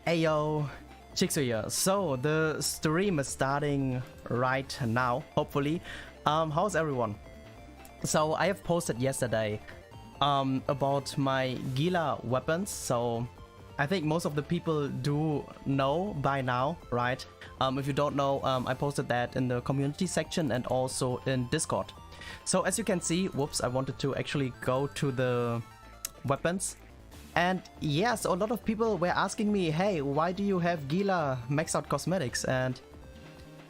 Ayo, Chiksua here. So the stream is starting right now, hopefully. How's everyone? So I have posted yesterday about my Gila weapons. So I think most of the people do know by now, right? If you don't know, I posted that in the community section and also in Discord. So as you can see, whoops, I wanted to actually go to the weapons. And yeah, so a lot of people were asking me, hey, why do you have Gila max out cosmetics? And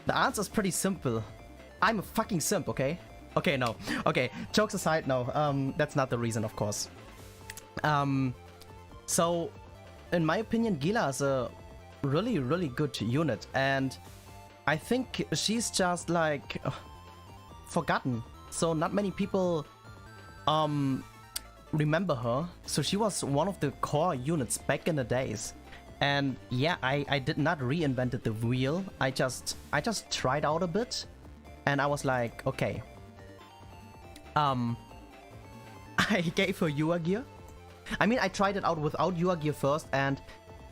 the answer is pretty simple. I'm a fucking simp, okay? Okay, no. Okay, jokes aside, no. That's not the reason, of course. So, in my opinion, Gila is a really, really good unit. And I think she's just like forgotten. So not many people remember her. So she was one of the core units back in the days. And yeah, I did not reinvented the wheel. I just tried out a bit and I was like, okay. I gave her UA gear. I mean, I tried it out without UA gear first and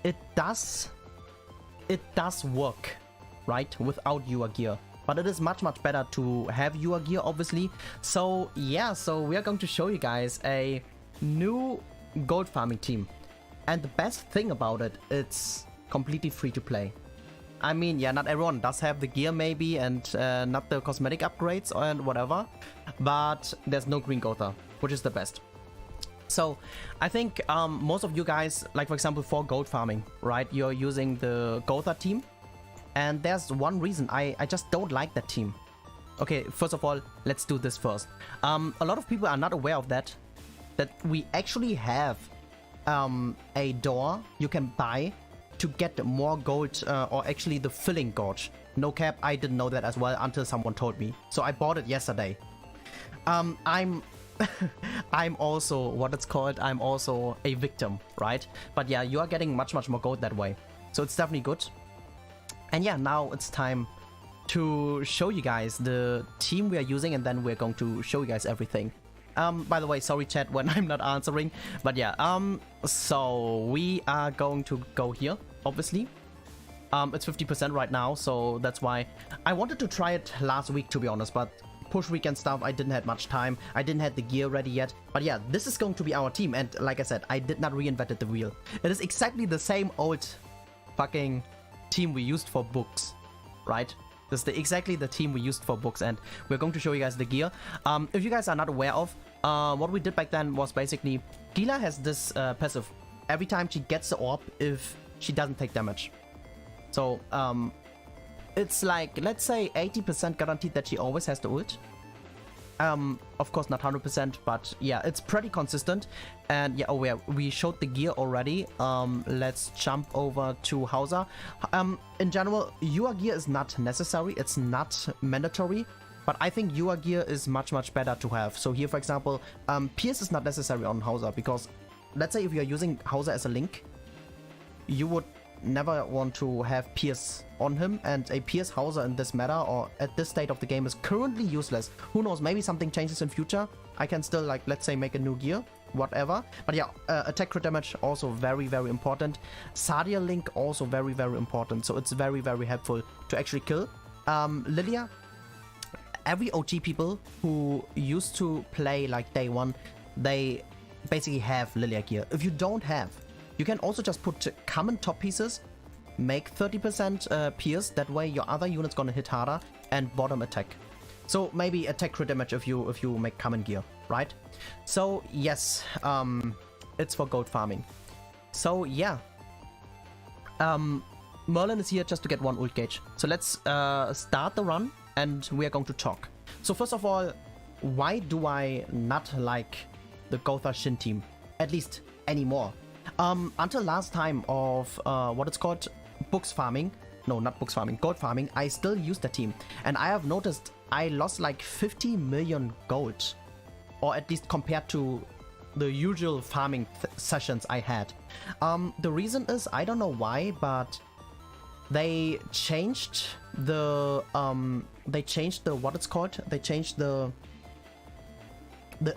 it does work, right? Without UA gear. But it is much better to have UA gear, obviously. So yeah, so we are going to show you guys a new gold farming team. And the best thing about it, it's completely free to play. I mean, yeah, not everyone does have the gear maybe and not the cosmetic upgrades and whatever. But there's no green Gotha, which is the best. So I think most of you guys, like for example for gold farming, right? You're using the Gotha team. And there's one reason I just don't like that team. Okay, first of all, let's do this first. A lot of people are not aware of that we actually have a door you can buy to get more gold, or actually the filling gorge. No cap, I didn't know that as well until someone told me. So I bought it yesterday. I'm also what it's called. I'm also a victim, right? But yeah, you are getting much more gold that way. So it's definitely good. And yeah, now it's time to show you guys the team we are using, and then we're going to show you guys everything. By the way, sorry chat when I'm not answering, but yeah, so we are going to go here, obviously. It's 50% right now, so that's why I wanted to try it last week, to be honest, but push week and stuff, I didn't have much time. I didn't have the gear ready yet, but yeah, this is going to be our team, and like I said, I did not reinvented the wheel. It is exactly the same old fucking team we used for books, right? This is exactly the team we used for books, and we're going to show you guys the gear. If you guys are not aware of, what we did back then was basically Gila has this passive every time she gets the orb if she doesn't take damage. So it's like, let's say 80% guaranteed that she always has the ult. Of course not 100%, but yeah, it's pretty consistent. And yeah, oh yeah, we showed the gear already. Let's jump over to Hauser. In general, UA gear is not necessary, it's not mandatory, but I think UA gear is much better to have. So here, for example, Pierce is not necessary on Hauser, because let's say if you're using Hauser as a link, you would never want to have Pierce on him, and a Pierce Hauser in this meta or at this state of the game is currently useless. Who knows, maybe something changes in future. I can still, like, let's say make a new gear, whatever. But yeah, attack crit damage also very important. Sadia link also very important, so it's very helpful to actually kill. Lilia, every OG people who used to play like day one, they basically have Lilia gear. If you don't have, you can also just put common top pieces, make 30% pierce, that way your other unit's gonna hit harder, and bottom attack. So maybe attack crit damage if you make common gear, right? So yes, it's for gold farming. So yeah, Merlin is here just to get one ult gauge. So let's start the run and we are going to talk. So first of all, why do I not like the Gotha Shin team, at least anymore? Until last time of what it's called, books farming, no, not books farming, gold farming, I still use the team, and I have noticed I lost like 50 million gold, or at least compared to the usual farming sessions I had. The reason is, I don't know why, but they changed the what it's called, they changed the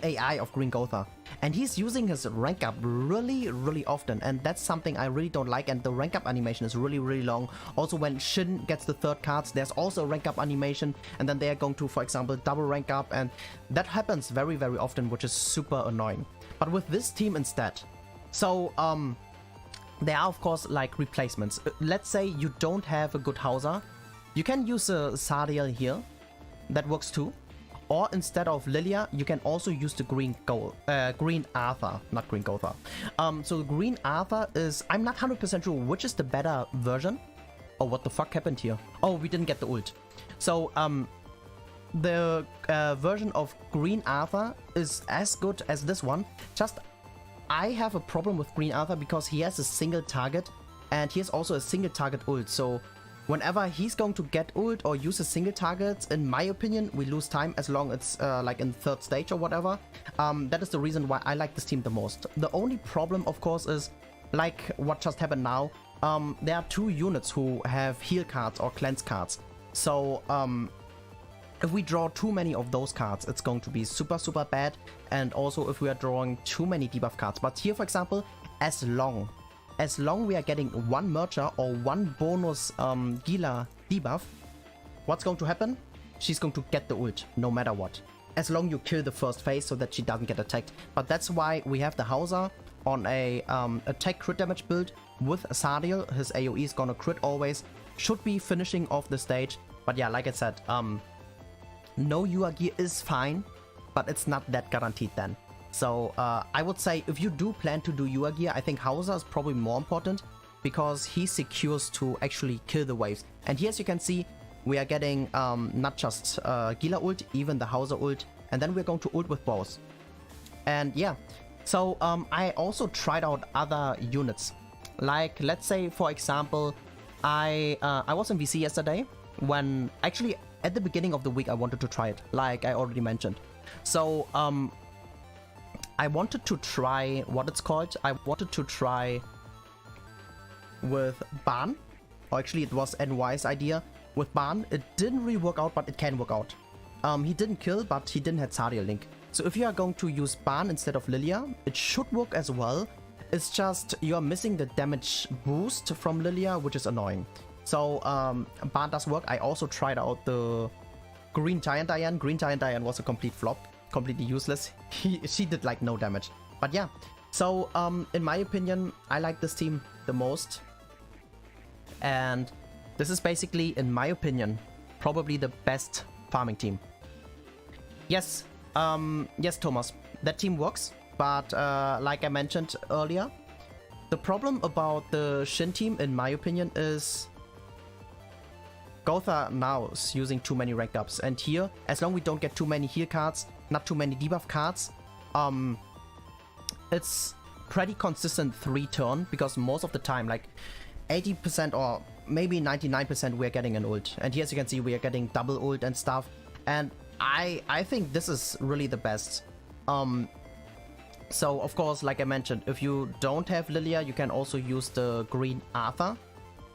AI of Green Gotha. and he's using his rank up really often, and that's something I really don't like. And the rank up animation is really long. Also, when Shin gets the third cards, there's also a rank up animation, and then they are going to, for example, double rank up, and that happens very often, which is super annoying. But with this team instead, so there are of course like replacements. Let's say you don't have a good Hauser, you can use a Sadiel here, that works too. Or instead of Lilia, you can also use the Green Arthur, not Green Gotha. So Green Arthur is, I'm not 100% sure which is the better version. Oh, what the fuck happened here? Oh, we didn't get the ult. So the version of Green Arthur is as good as this one. Just I have a problem with Green Arthur because he has a single target and he has also a single target ult. So whenever he's going to get ult or use a single target, in my opinion, we lose time as long as it's like in third stage or whatever. That is the reason why I like this team the most. The only problem, of course, is like what just happened now. There are two units who have heal cards or cleanse cards. So if we draw too many of those cards, it's going to be super bad. And also if we are drawing too many debuff cards. But here, for example, as long we are getting one Merger or one bonus Gila debuff, what's going to happen? She's going to get the ult, no matter what. As long you kill the first phase so that she doesn't get attacked. But that's why we have the Hauser on a attack crit damage build with Sadiel. His AoE is gonna crit always. Should be finishing off the stage. But yeah, like I said, no UR gear is fine, but it's not that guaranteed then. So I would say if you do plan to do UR gear, I think Hauser is probably more important because he secures to actually kill the waves. And here, as you can see, we are getting not just Gila ult, even the Hauser ult, and then we're going to ult with both. And yeah, so I also tried out other units. Like, let's say, for example, I was in VC yesterday when actually at the beginning of the week I wanted to try it, like I already mentioned. So I wanted to try what it's called. I wanted to try with Ban, or actually it was NY's idea. With Ban, it didn't really work out, but it can work out. He didn't kill, but he didn't have Sadiel Link. So if you are going to use Ban instead of Lilia, it should work as well. It's just you're missing the damage boost from Lilia, which is annoying. So Ban does work. I also tried out the Green Giant Diane. Green Giant Diane was a complete flop, completely useless. She did like no damage. But yeah, so in my opinion, I like this team the most. And this is basically, in my opinion, probably the best farming team. Yes, yes, Thomas, that team works. But like I mentioned earlier, the problem about the Shin team, in my opinion, is Gotha now is using too many rank ups. And here, as long as we don't get too many heal cards, not too many debuff cards, it's pretty consistent 3-turn, because most of the time, like 80% or maybe 99% we're getting an ult. And here, as you can see, we are getting double ult and stuff. And I think this is really the best. So of course, like I mentioned, if you don't have Lilia, you can also use the Green Arthur.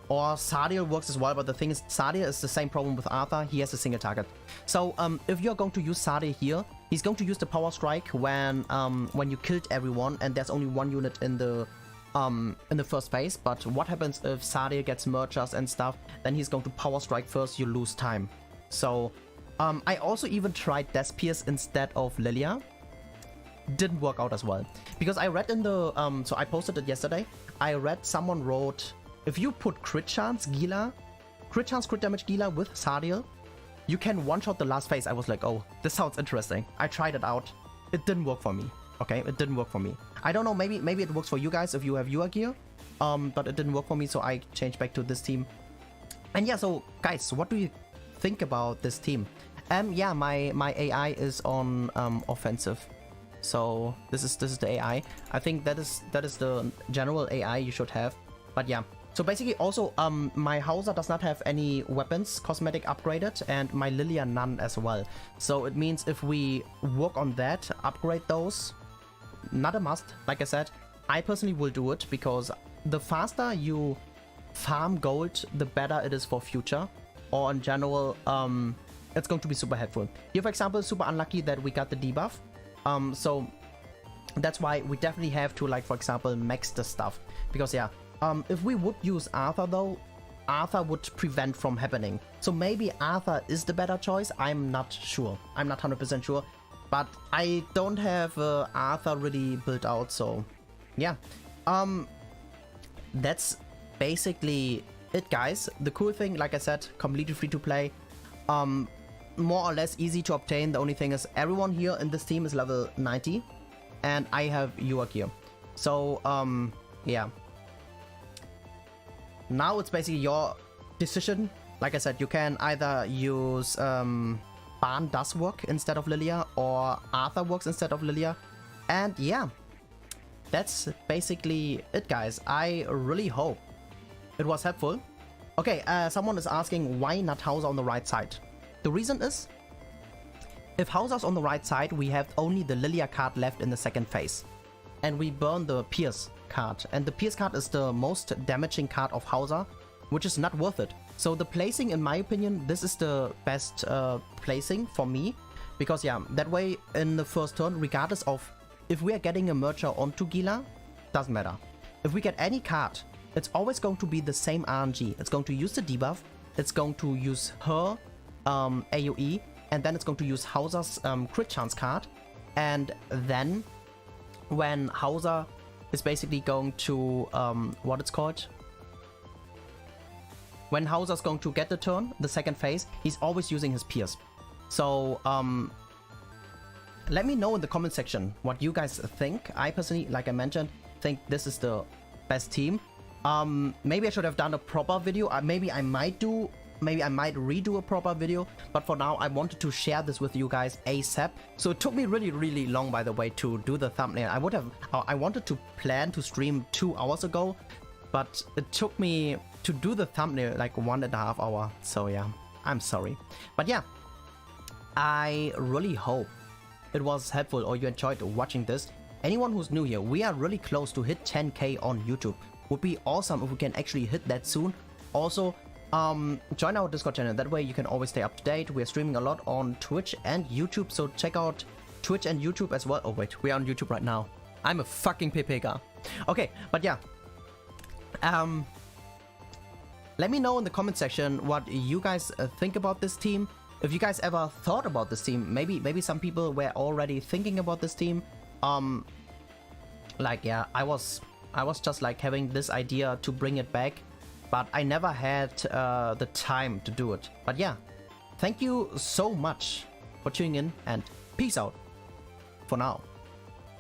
Or Sadiel works as well, but the thing is, Sadiel is the same problem with Arthur. He has a single target. So if you're going to use Sadiel here, he's going to use the Power Strike when you killed everyone and there's only one unit in the first phase. But what happens if Sadiel gets mergers and stuff? Then he's going to Power Strike first, you lose time. So I also even tried Death Pierce instead of Lilia. Didn't work out as well. Because I read in the, so I posted it yesterday. I read someone wrote, if you put crit chance Gila, crit chance crit damage Gila with Sadiel, you can one-shot the last phase. I was like, oh, this sounds interesting. I tried it out. It didn't work for me. Okay, it didn't work for me. I don't know, maybe it works for you guys if you have your gear. But it didn't work for me, so I changed back to this team. And yeah, so guys, what do you think about this team? Yeah, my AI is on offensive. So this is the AI. I think that is the general AI you should have. But yeah. So basically also my Hauser does not have any weapons cosmetic upgraded, and my Lilia none as well. So it means if we work on that, upgrade those, not a must, like I said, I personally will do it, because the faster you farm gold, the better it is for future, or in general, it's going to be super helpful. Here, for example, super unlucky that we got the debuff. So That's why we definitely have to, like, for example, max the stuff. Because yeah, if we would use Arthur though, Arthur would prevent from happening. So maybe Arthur is the better choice. I'm not sure. I'm not 100% sure. But I don't have Arthur really built out, so yeah. That's basically it, guys. The cool thing, like I said, completely free to play. More or less easy to obtain. The only thing is everyone here in this team is level 90. And I have Yua gear. So, yeah. Now it's basically your decision. Like I said, you can either use Ban does work instead of Lilia, or Arthur works instead of Lilia. And yeah, that's basically it, guys. I really hope it was helpful. Okay, someone is asking why not Hauser on the right side. The reason is, if Hauser's on the right side, we have only the Lilia card left in the second phase. And we burn the Pierce card. And the Pierce card is the most damaging card of Hauser, which is not worth it. So the placing, in my opinion, this is the best placing for me. Because yeah, that way in the first turn, regardless of if we are getting a merger onto Gila, doesn't matter. If we get any card, it's always going to be the same RNG. It's going to use the debuff, it's going to use her AoE, and then it's going to use Hauser's crit chance card. And then when Hauser is basically going to, what it's called? When Hauser's going to get the turn, the second phase, he's always using his Pierce. So, let me know in the comment section what you guys think. I personally, like I mentioned, think this is the best team. Maybe I should have done a proper video. Maybe I might redo a proper video, but for now I wanted to share this with you guys ASAP. So it took me really long, by the way, to do the thumbnail. I wanted to plan to stream 2 hours ago, but it took me to do the thumbnail like 1.5 hours. So yeah, I'm sorry. But yeah, I really hope it was helpful or you enjoyed watching this. Anyone who's new here, we are really close to hit 10k on YouTube. Would be awesome if we can actually hit that soon. Also, join our Discord channel. That way you can always stay up to date. We are streaming a lot on Twitch and YouTube, so check out Twitch and YouTube as well. Oh wait, we are on YouTube right now. I'm a fucking PPK. Okay, but yeah. Let me know in the comment section what you guys think about this team. If you guys ever thought about this team, maybe some people were already thinking about this team. Like yeah, I was just like having this idea to bring it back, but I never had the time to do it. But yeah, thank you so much for tuning in and peace out for now.